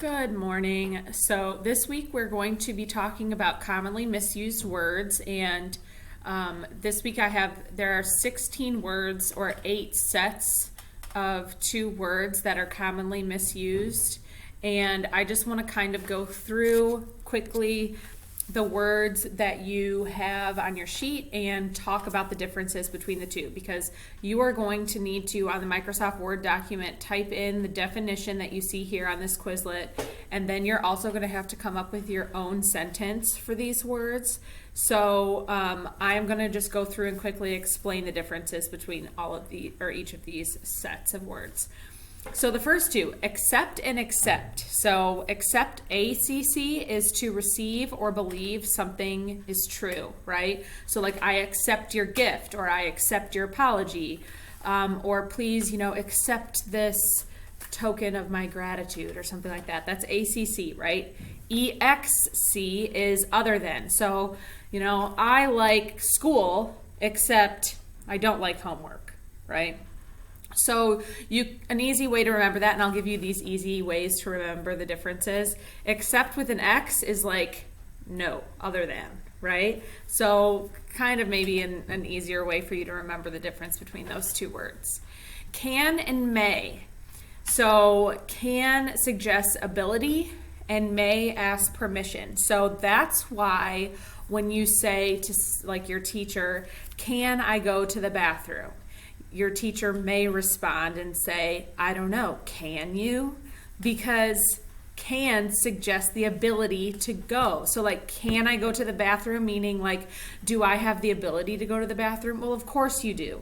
Good morning. So this week we're going to be talking about commonly misused words, and this week there are 16 words or 8 sets of 2 words that are commonly misused, and I just want to kind of go through quickly the words that you have on your sheet and talk about the differences between the two, because you are going to need to, on the Microsoft Word document, type in the definition that you see here on this Quizlet, and then you're also going to have to come up with your own sentence for these words. So I'm going to just go through and quickly explain the differences between each of these sets of words. So the first two, accept and accept. So accept, ACC, is to receive or believe something is true, right? So like, I accept your gift, or I accept your apology, or please, accept this token of my gratitude, or something like that. That's ACC, right? EXC is other than. So, I like school, except I don't like homework, right? So an easy way to remember that, and I'll give you these easy ways to remember the differences. Except with an X is like no, other than, right? So kind of maybe an easier way for you to remember the difference between those two words. Can and may. So can suggests ability and may ask permission. So that's why when you say to like your teacher, can I go to the bathroom? Your teacher may respond and say, I don't know, can you? Because can suggests the ability to go. So like, can I go to the bathroom? Meaning like, do I have the ability to go to the bathroom? Well, of course you do.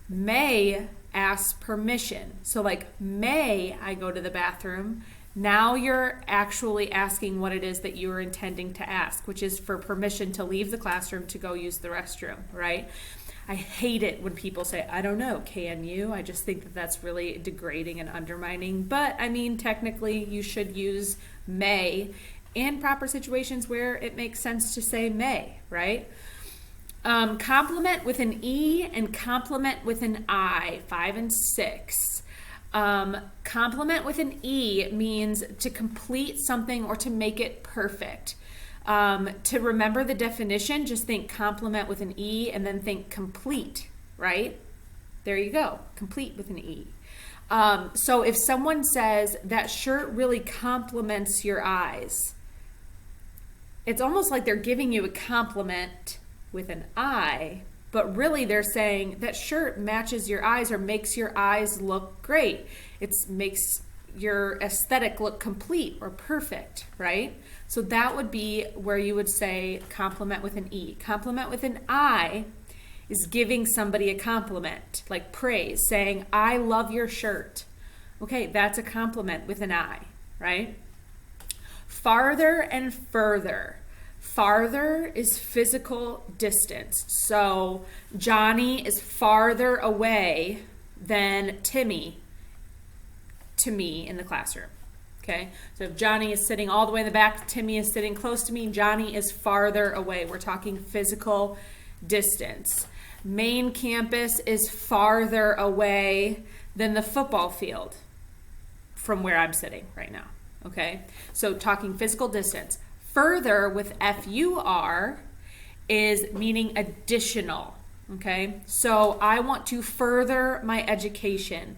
May ask permission. So like, may I go to the bathroom? Now you're actually asking what it is that you are intending to ask, which is for permission to leave the classroom to go use the restroom, right? I hate it when people say, I don't know, can you? I just think that that's really degrading and undermining. But I mean, technically you should use may in proper situations where it makes sense to say may, right? Compliment with an E and compliment with an I, 5 and 6. Compliment with an E means to complete something or to make it perfect. To remember the definition, just think compliment with an E and then think complete, right? There you go, complete with an E. So if someone says, that shirt really compliments your eyes, it's almost like they're giving you a compliment with an I, but really they're saying that shirt matches your eyes or makes your eyes look great. It makes your aesthetic look complete or perfect, right? So that would be where you would say compliment with an E. Compliment with an I is giving somebody a compliment, like praise, saying, I love your shirt. Okay, that's a compliment with an I, right? Farther and further. Farther is physical distance. So Johnny is farther away than Timmy to me in the classroom. Okay, so if Johnny is sitting all the way in the back, Timmy is sitting close to me, Johnny is farther away. We're talking physical distance. Main campus is farther away than the football field from where I'm sitting right now. Okay, so talking physical distance. Further with FUR is meaning additional. Okay, so I want to further my education.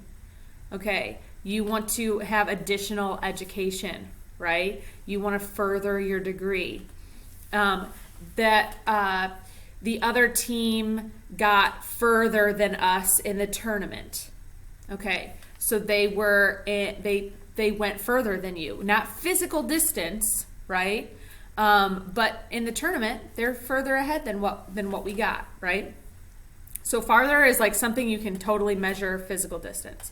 Okay, you want to have additional education, right? You want to further your degree. The other team got further than us in the tournament. Okay, so they went further than you. Not physical distance, right? But in the tournament, they're further ahead than what we got, right? So farther is like something you can totally measure physical distance.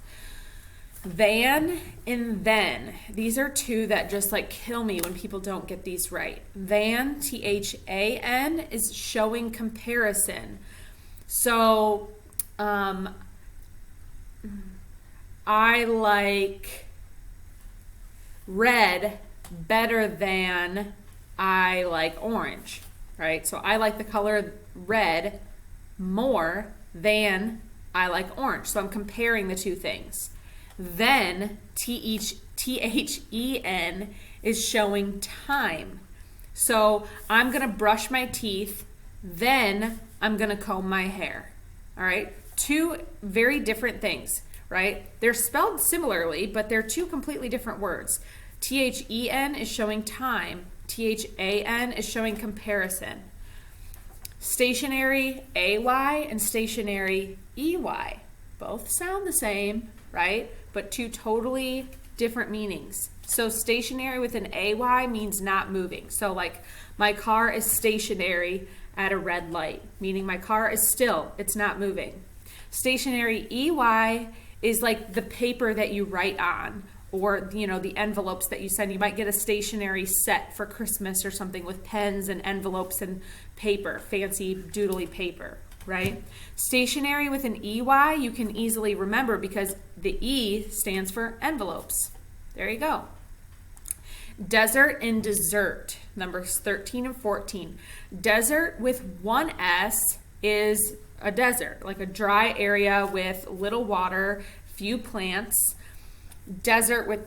Than and then. These are two that just like kill me when people don't get these right. Than, THAN, is showing comparison. So I like red better than I like orange, right? So I like the color red more than I like orange. So I'm comparing the two things. Then, THEN, THEN is showing time. So I'm going to brush my teeth, then I'm going to comb my hair. All right? Two very different things, right? They're spelled similarly, but they're two completely different words. THEN is showing time. THAN is showing comparison. Stationary AY and stationary EY. Both sound the same, right? But two totally different meanings. So stationary with an AY means not moving. So like my car is stationary at a red light, meaning my car is still, it's not moving. Stationary EY is like the paper that you write on, or the envelopes that you send. You might get a stationery set for Christmas or something with pens and envelopes and paper, fancy doodly paper, right? Stationary with an EY you can easily remember because the E stands for envelopes. There you go. Desert and dessert, numbers 13 and 14. Desert with one S is a desert, like a dry area with little water, few plants. Dessert with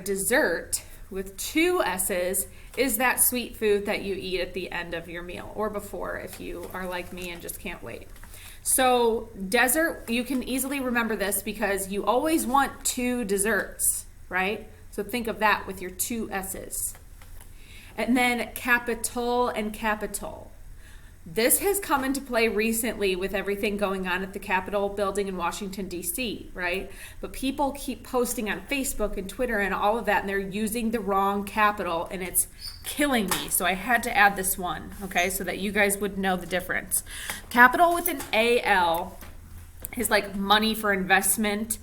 dessert with two S's is that sweet food that you eat at the end of your meal or before if you are like me and just can't wait. So desert, you can easily remember this because you always want two desserts, right? So think of that with your two S's. And then capital and capital. This has come into play recently with everything going on at the Capitol building in Washington, D.C., right? But people keep posting on Facebook and Twitter and all of that, and they're using the wrong capital, and it's killing me. So I had to add this one, okay, so that you guys would know the difference. Capital with an A-L is like money for investment.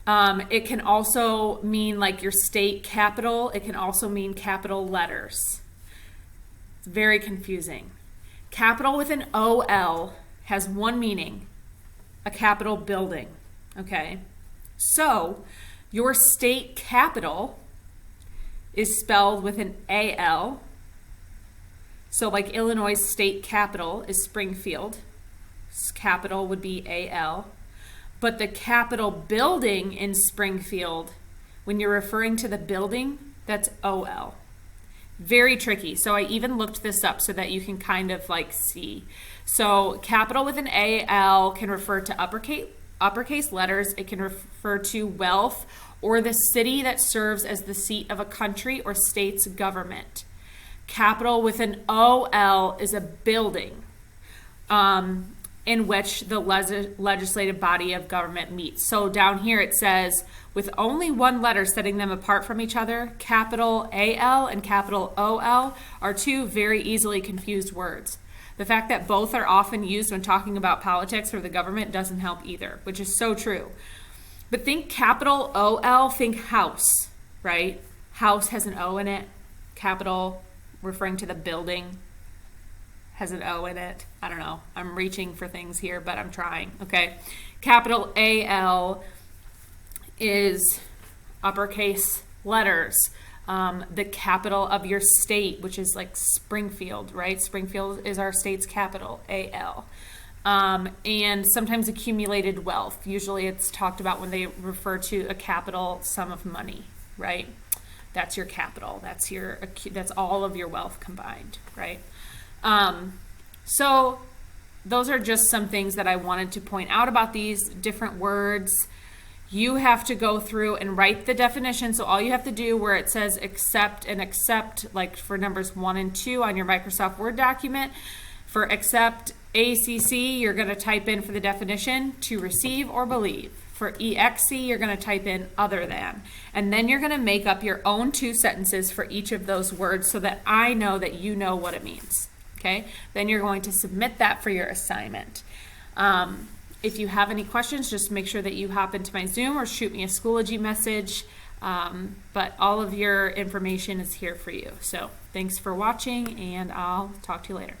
It can also mean like your state capital. It can also mean capital letters. It's very confusing. Capital with an O-L has one meaning, a Capitol building, okay? So your state capital is spelled with an A-L. So like Illinois' state capital is Springfield. Capital would be A-L. But the Capitol building in Springfield, when you're referring to the building, that's O-L. Very tricky. So I even looked this up so that you can kind of like see. So capital with an A-L can refer to uppercase letters. It can refer to wealth or the city that serves as the seat of a country or state's government. Capital with an O-L is a building in which the legislative body of government meets. So down here it says, with only one letter setting them apart from each other, capital A-L and capital O-L are two very easily confused words. The fact that both are often used when talking about politics or the government doesn't help either, which is so true. But think capital O-L, think house, right? House has an O in it. Capital, referring to the building, has an O in it. I don't know. I'm reaching for things here, but I'm trying, okay? Capital A-L is uppercase letters. The capital of your state, which is like Springfield, right? Springfield is our state's capital, A-L. And sometimes accumulated wealth. Usually it's talked about when they refer to a capital sum of money, right? That's your capital. That's all of your wealth combined, right? So those are just some things that I wanted to point out about these different words. You have to go through and write the definition. So all you have to do where it says accept and accept, like for numbers 1 and 2 on your Microsoft Word document, for accept ACC, you're going to type in for the definition to receive or believe. For EXC, you're going to type in other than. And then you're going to make up your own 2 sentences for each of those words so that I know that you know what it means. Okay? Then you're going to submit that for your assignment. If you have any questions, just make sure that you hop into my Zoom or shoot me a Schoology message. But all of your information is here for you. So thanks for watching, and I'll talk to you later.